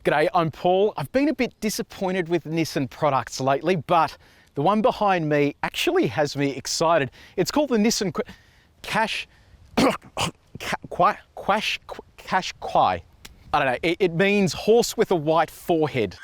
G'day, I'm Paul. I've been a bit disappointed with Nissan products lately, but the one behind me actually has me excited. It's called the Nissan Qashqai. I don't know, it means horse with a white forehead,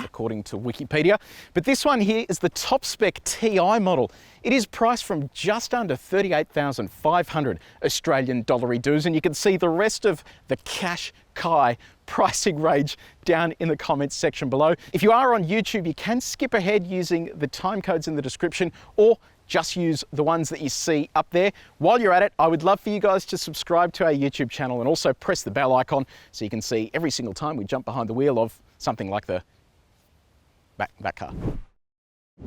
according to Wikipedia. But this one here is the top spec TI model. It is priced from just under 38,500 Australian dollary dues, and you can see the rest of the Qashqai pricing range down in the comments section below. If you are on YouTube, you can skip ahead using the time codes in the description, or just use the ones that you see up there. While you're at it, I would love for you guys to subscribe to our YouTube channel and also press the bell icon so you can see every single time we jump behind the wheel of something like that car.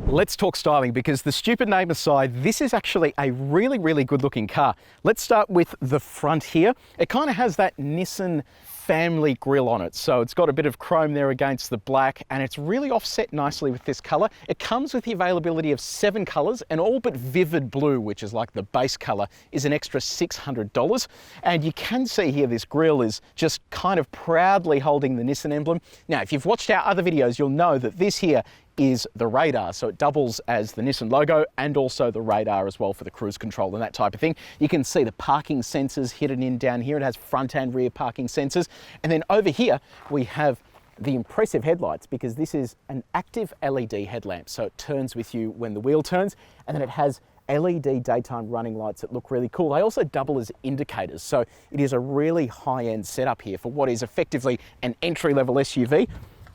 Let's talk styling, because the stupid name aside, this is actually a really, really good looking car. Let's start with the front here. It kind of has that Nissan family grille on it. So it's got a bit of chrome there against the black, and it's really offset nicely with this color. It comes with the availability of 7 colors, and all but vivid blue, which is like the base color, is an extra $600. And you can see here this grille is just kind of proudly holding the Nissan emblem. Now, if you've watched our other videos, you'll know that this here is the radar. So it doubles as the Nissan logo and also the radar as well for the cruise control and that type of thing. You can see the parking sensors hidden in down here. It has front and rear parking sensors. And then over here, we have the impressive headlights, because this is an active LED headlamp. So it turns with you when the wheel turns, and then it has LED daytime running lights that look really cool. They also double as indicators. So it is a really high-end setup here for what is effectively an entry-level SUV.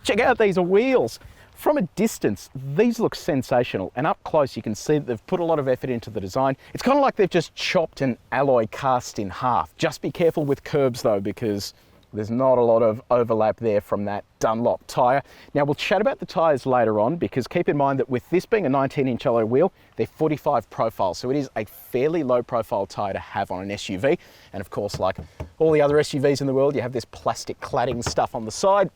Check out these wheels. From a distance, these look sensational, and up close you can see that they've put a lot of effort into the design. It's kind of like they've just chopped an alloy cast in half. Just be careful with curbs though, because there's not a lot of overlap there from that Dunlop tyre. Now, we'll chat about the tyres later on, because keep in mind that with this being a 19-inch alloy wheel, they're 45 profile, so it is a fairly low profile tyre to have on an SUV. And of course, like all the other SUVs in the world, you have this plastic cladding stuff on the side.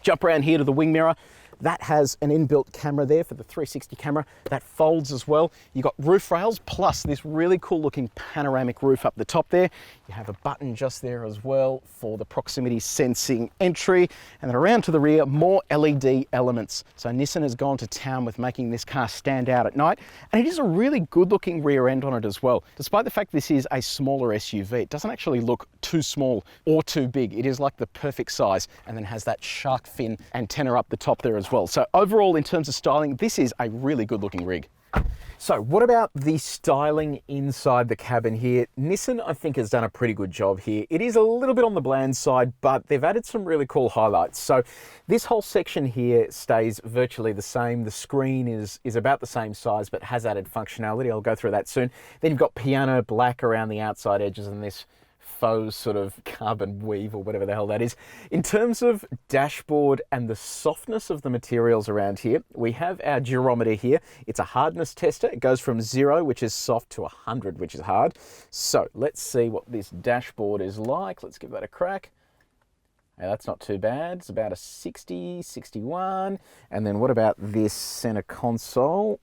Jump around here to the wing mirror. That has an inbuilt camera there for the 360 camera that folds as well. You've got roof rails plus this really cool looking panoramic roof up the top there. You have a button just there as well for the proximity sensing entry. And then around to the rear, more LED elements. So Nissan has gone to town with making this car stand out at night. And it is a really good looking rear end on it as well. Despite the fact this is a smaller SUV, it doesn't actually look too small or too big. It is like the perfect size, and then has that shark fin antenna up the top there as well. So overall, in terms of styling, this is a really good looking rig. So what about the styling inside the cabin here? Nissan, I think, has done a pretty good job here. It is a little bit on the bland side, but they've added some really cool highlights. So this whole section here stays virtually the same. The screen is about the same size, but has added functionality. I'll go through that soon. Then you've got piano black around the outside edges and this faux sort of carbon weave or whatever the hell that is. In terms of dashboard and the softness of the materials around here, we have our durometer here. It's a hardness tester. It goes from 0, which is soft, to 100, which is hard. So let's see what this dashboard is like. Let's give that a crack. Now, that's not too bad. It's about a 60, 61. And then what about this center console?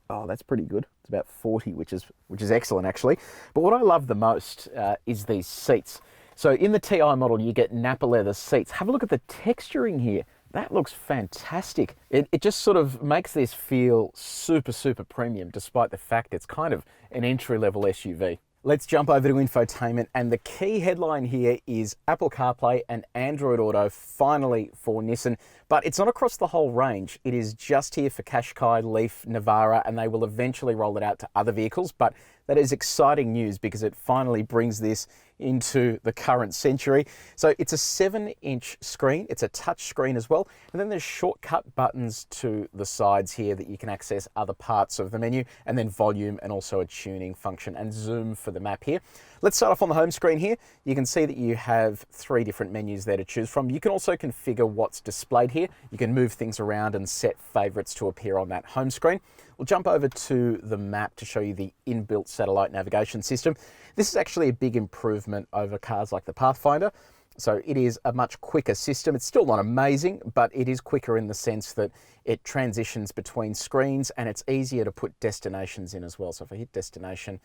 Oh, that's pretty good. It's about 40, which is excellent actually. But what I love the most is these seats. So in the TI model, you get Nappa leather seats. Have a look at the texturing here. That looks fantastic. It just sort of makes this feel super, super premium, despite the fact it's kind of an entry-level SUV. Let's jump over to infotainment, and the key headline here is Apple CarPlay and Android Auto finally for Nissan, but it's not across the whole range. It is just here for Qashqai, Leaf, Navara, and they will eventually roll it out to other vehicles, but that is exciting news because it finally brings this into the current century. So it's a 7-inch screen, it's a touch screen as well, and then there's shortcut buttons to the sides here that you can access other parts of the menu, and then volume and also a tuning function and zoom for the map here. Let's start off on the home screen here. You can see that you have 3 different menus there to choose from. You can also configure what's displayed here. You can move things around and set favorites to appear on that home screen. We'll jump over to the map to show you the inbuilt satellite navigation system. This is actually a big improvement over cars like the Pathfinder. So it is a much quicker system. It's still not amazing, but it is quicker in the sense that it transitions between screens, and it's easier to put destinations in as well. So if I hit destination,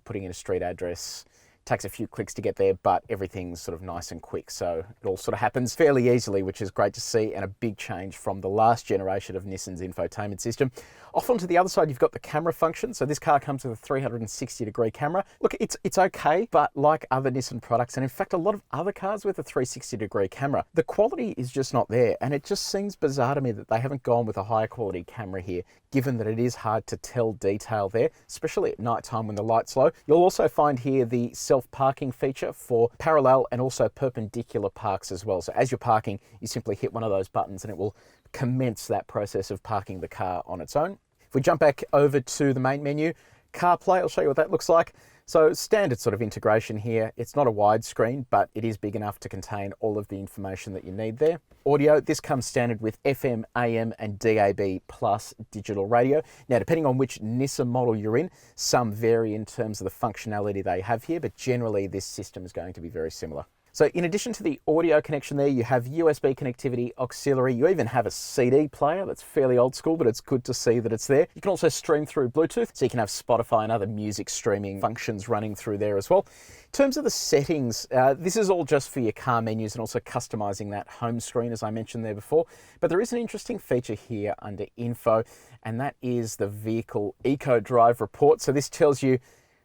putting in a street address, Takes a few clicks to get there, but everything's sort of nice and quick. So it all sort of happens fairly easily, which is great to see, and a big change from the last generation of Nissan's infotainment system. Off onto the other side, you've got the camera function. So this car comes with a 360-degree camera. Look, it's okay, but like other Nissan products, and in fact, a lot of other cars with a 360-degree camera, the quality is just not there. And it just seems bizarre to me that they haven't gone with a higher quality camera here, given that it is hard to tell detail there, especially at night time when the light's low. You'll also find here the self-parking feature for parallel and also perpendicular parks as well. So as you're parking, you simply hit one of those buttons and it will commence that process of parking the car on its own. If we jump back over to the main menu, CarPlay, I'll show you what that looks like. So standard sort of integration here. It's not a widescreen, but it is big enough to contain all of the information that you need there. Audio, this comes standard with FM, AM and DAB plus digital radio. Now, depending on which Nissan model you're in, some vary in terms of the functionality they have here, but generally this system is going to be very similar. So in addition to the audio connection there, you have USB connectivity, auxiliary, you even have a CD player. That's fairly old school, but it's good to see that it's there. You can also stream through Bluetooth, so you can have Spotify and other music streaming functions running through there as well. In terms of the settings, this is all just for your car menus and also customizing that home screen, as I mentioned there before. But there is an interesting feature here under Info, and that is the Vehicle Eco Drive Report. So this tells you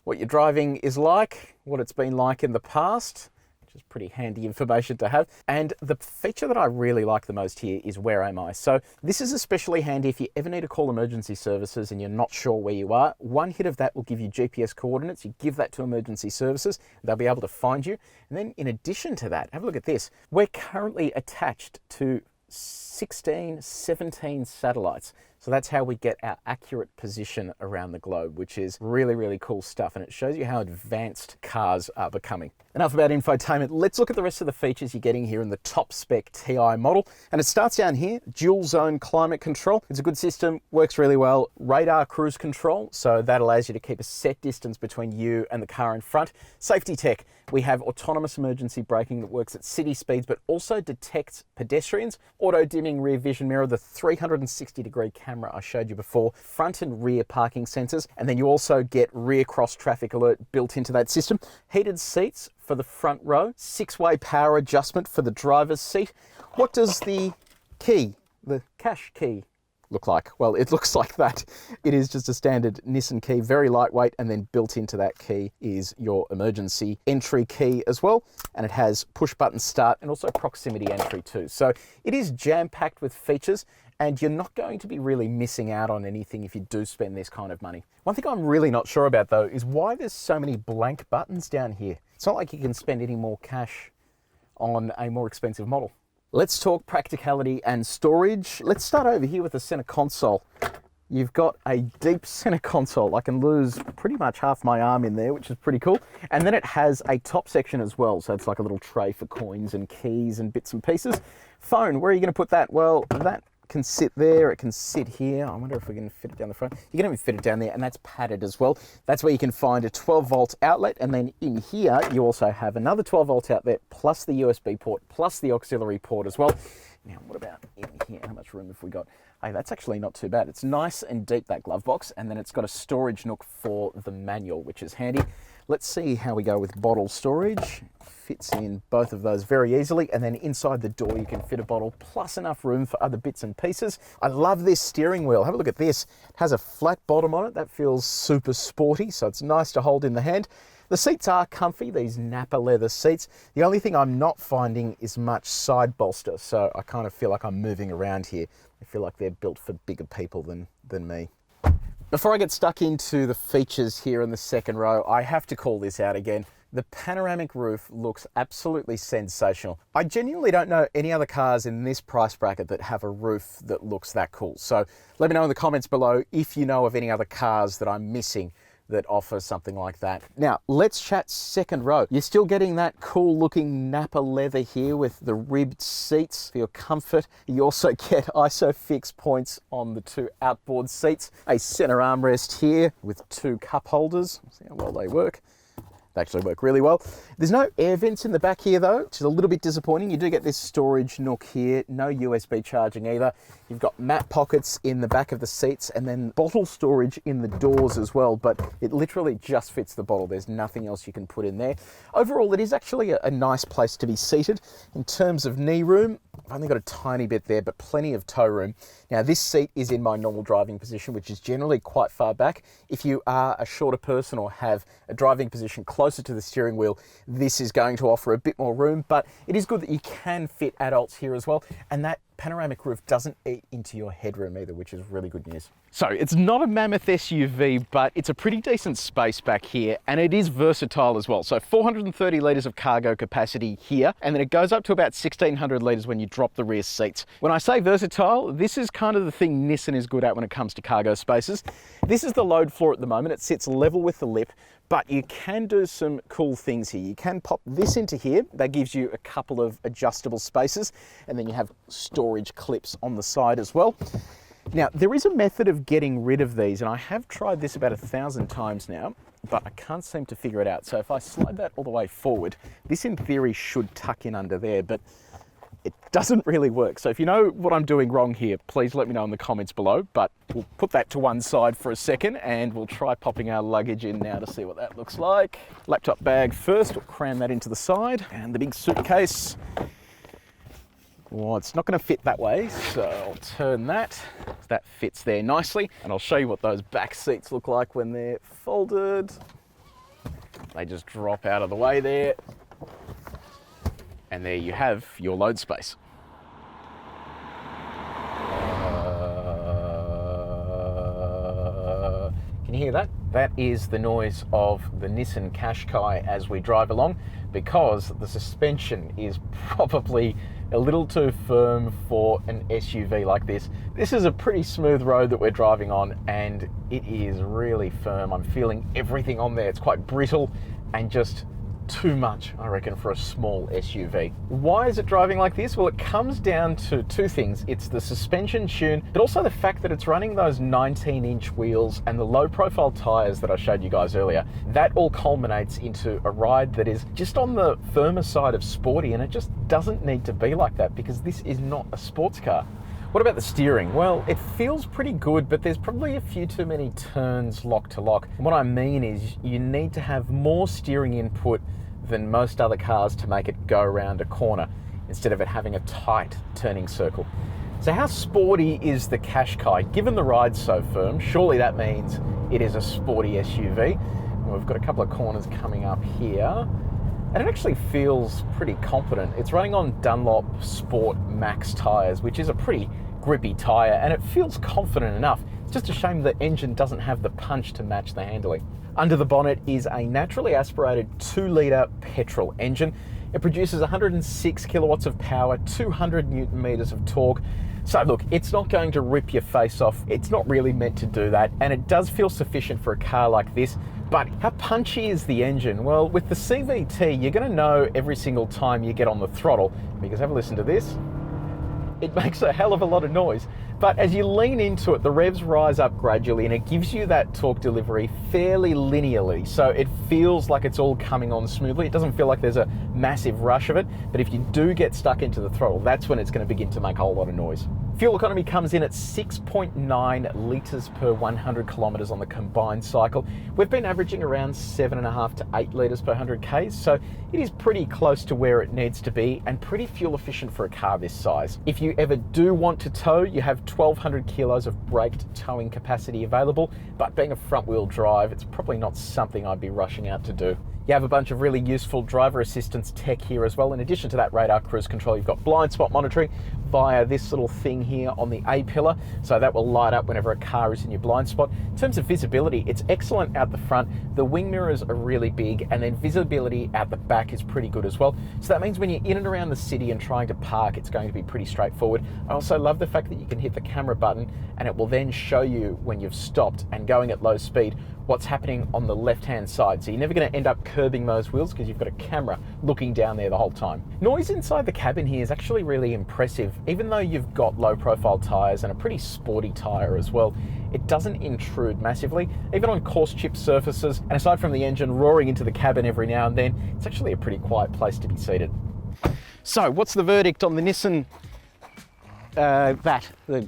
what your driving is like, what it's been like in the past, which is pretty handy information to have. And the feature that I really like the most here is Where Am I? So this is especially handy if you ever need to call emergency services and you're not sure where you are. One hit of that will give you GPS coordinates. You give that to emergency services, they'll be able to find you. And then in addition to that, have a look at this. We're currently attached to 16, 17 satellites. So that's how we get our accurate position around the globe, which is really, really cool stuff. And it shows you how advanced cars are becoming. Enough about infotainment. Let's look at the rest of the features you're getting here in the top spec TI model. And it starts down here, dual zone climate control. It's a good system, works really well. Radar cruise control, so that allows you to keep a set distance between you and the car in front. Safety tech, we have autonomous emergency braking that works at city speeds, but also detects pedestrians. Auto dimming rear vision mirror, the 360-degree camera I showed you before, front and rear parking sensors, and then you also get rear cross traffic alert built into that system. Heated seats for the front row, 6-way power adjustment for the driver's seat. What does the key, the cash key, look like? Well, it looks like that. It is just a standard Nissan key, very lightweight, and then built into that key is your emergency entry key as well. And it has push button start and also proximity entry too. So it is jam-packed with features, and you're not going to be really missing out on anything if you do spend this kind of money. One thing I'm really not sure about though is why there's so many blank buttons down here. It's not like you can spend any more cash on a more expensive model. Let's talk practicality and storage. Let's start over here with the center console. You've got a deep center console. I can lose pretty much half my arm in there, which is pretty cool. And then it has a top section as well. So it's like a little tray for coins and keys and bits and pieces. Phone, where are you going to put that? Well, that can sit there, it can sit here. I wonder if we can fit it down the front. You can even fit it down there, and that's padded as well. That's where you can find a 12-volt outlet, and then in here you also have another 12-volt outlet plus the USB port plus the auxiliary port as well. Now, what about in here? How much room have we got? Hey, that's actually not too bad. It's nice and deep, that glove box, and then it's got a storage nook for the manual, which is handy. Let's see how we go with bottle storage. Fits in both of those very easily, and then inside the door you can fit a bottle plus enough room for other bits and pieces. I love this steering wheel. Have a look at this. It has a flat bottom on it. That feels super sporty, so it's nice to hold in the hand. The seats are comfy, these Napa leather seats. The only thing I'm not finding is much side bolster, so I kind of feel like I'm moving around here. I feel like they're built for bigger people than me. Before I get stuck into the features here in the second row, I have to call this out again. The panoramic roof looks absolutely sensational. I genuinely don't know any other cars in this price bracket that have a roof that looks that cool. So let me know in the comments below if you know of any other cars that I'm missing that offer something like that. Now, let's chat second row. You're still getting that cool looking Napa leather here with the ribbed seats for your comfort. You also get ISOFIX points on the two outboard seats. A center armrest here with two cup holders. See how well they work. They actually work really well. There's no air vents in the back here though, which is a little bit disappointing. You do get this storage nook here, no USB charging either. You've got mat pockets in the back of the seats and then bottle storage in the doors as well, but it literally just fits the bottle. There's nothing else you can put in there. Overall, it is actually a nice place to be seated. In terms of knee room, I've only got a tiny bit there, but plenty of toe room. Now this seat is in my normal driving position, which is generally quite far back. If you are a shorter person or have a driving position closer to the steering wheel, this is going to offer a bit more room, but it is good that you can fit adults here as well. And that panoramic roof doesn't eat into your headroom either, which is really good news. So it's not a mammoth SUV, but it's a pretty decent space back here, and it is versatile as well. So 430 litres of cargo capacity here, and then it goes up to about 1600 litres when you drop the rear seats. When I say versatile, this is kind of the thing Nissan is good at when it comes to cargo spaces. This is the load floor at the moment. It sits level with the lip, but you can do some cool things here. You can pop this into here. That gives you a couple of adjustable spaces, and then you have storage clips on the side as well. Now, there is a method of getting rid of these, and I have tried this about 1,000 times now, but I can't seem to figure it out. So if I slide that all the way forward, this in theory should tuck in under there, but it doesn't really work. So if you know what I'm doing wrong here, please let me know in the comments below, but we'll put that to one side for a second and we'll try popping our luggage in now to see what that looks like. Laptop bag first, we'll cram that into the side, and the big suitcase. Well, it's not going to fit that way, so I'll turn that. That fits there nicely, and I'll show you what those back seats look like when they're folded. They just drop out of the way there. And there you have your load space. Can you hear that? That is the noise of the Nissan Qashqai as we drive along, because the suspension is probably a little too firm for an SUV like this. This is a pretty smooth road that we're driving on, and it is really firm. I'm feeling everything on there. It's quite brittle and just too much, I reckon, for a small SUV. Why is it driving like this? Well, it comes down to two things. It's the suspension tune, but also the fact that it's running those 19-inch wheels and the low-profile tires that I showed you guys earlier. That all culminates into a ride that is just on the firmer side of sporty, and it just doesn't need to be like that because this is not a sports car. What about the steering? Well, it feels pretty good, but there's probably a few too many turns lock to lock. And what I mean is you need to have more steering input than most other cars to make it go around a corner instead of it having a tight turning circle. So how sporty is the Qashqai? Given the ride's so firm, surely that means it is a sporty SUV. And we've got a couple of corners coming up here, and it actually feels pretty confident. It's running on Dunlop Sport Max tyres, which is a pretty grippy tyre, and it feels confident enough. It's just a shame the engine doesn't have the punch to match the handling. Under the bonnet is a naturally aspirated 2-litre petrol engine. It produces 106 kilowatts of power, 200 newton meters of torque. So look, it's not going to rip your face off. It's not really meant to do that, and it does feel sufficient for a car like this. But how punchy is the engine? Well, with the CVT, you're going to know every single time you get on the throttle, because have a listen to this. It makes a hell of a lot of noise. But as you lean into it, the revs rise up gradually, and it gives you that torque delivery fairly linearly. So it feels like it's all coming on smoothly. It doesn't feel like there's a massive rush of it, but if you do get stuck into the throttle, that's when it's going to begin to make a whole lot of noise. Fuel economy comes in at 6.9 litres per 100 kilometres on the combined cycle. We've been averaging around 7.5 to 8 litres per 100 Ks, so it is pretty close to where it needs to be and pretty fuel efficient for a car this size. If you ever do want to tow, you have 1,200 kilos of braked towing capacity available, but being a front wheel drive, it's probably not something I'd be rushing out to do. You have a bunch of really useful driver assistance tech here as well. In addition to that radar cruise control, you've got blind spot monitoring via this little thing here on the A-pillar. So that will light up whenever a car is in your blind spot. In terms of visibility, it's excellent out the front. The wing mirrors are really big, and then visibility out the back is pretty good as well. So that means when you're in and around the city and trying to park, it's going to be pretty straightforward. I also love the fact that you can hit the camera button and it will then show you when you've stopped and going at low speed what's happening on the left-hand side. So you're never going to end up curbing those wheels because you've got a camera looking down there the whole time. Noise inside the cabin here is actually really impressive. Even though you've got low profile tyres and a pretty sporty tyre as well, it doesn't intrude massively, even on coarse chipped surfaces. And aside from the engine roaring into the cabin every now and then, it's actually a pretty quiet place to be seated. So what's the verdict on the Nissan, the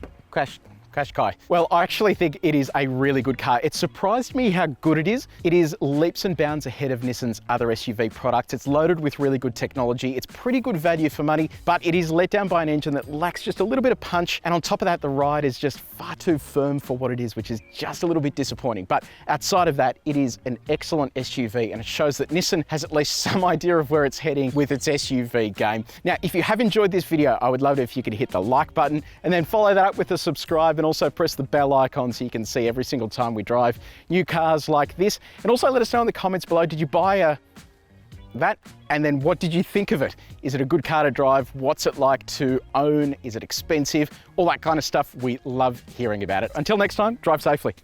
Qashqai? Well, I actually think it is a really good car. It surprised me how good it is. It is leaps and bounds ahead of Nissan's other SUV products. It's loaded with really good technology. It's pretty good value for money, but it is let down by an engine that lacks just a little bit of punch. And on top of that, the ride is just far too firm for what it is, which is just a little bit disappointing. But outside of that, it is an excellent SUV, and it shows that Nissan has at least some idea of where it's heading with its SUV game. Now, if you have enjoyed this video, I would love it if you could hit the like button and then follow that up with a subscribe, and also press the bell icon so you can see every single time we drive new cars like this. And also let us know in the comments below, did you buy that? And then what did you think of it? Is it a good car to drive? What's it like to own? Is it expensive? All that kind of stuff. We love hearing about it. Until next time, drive safely.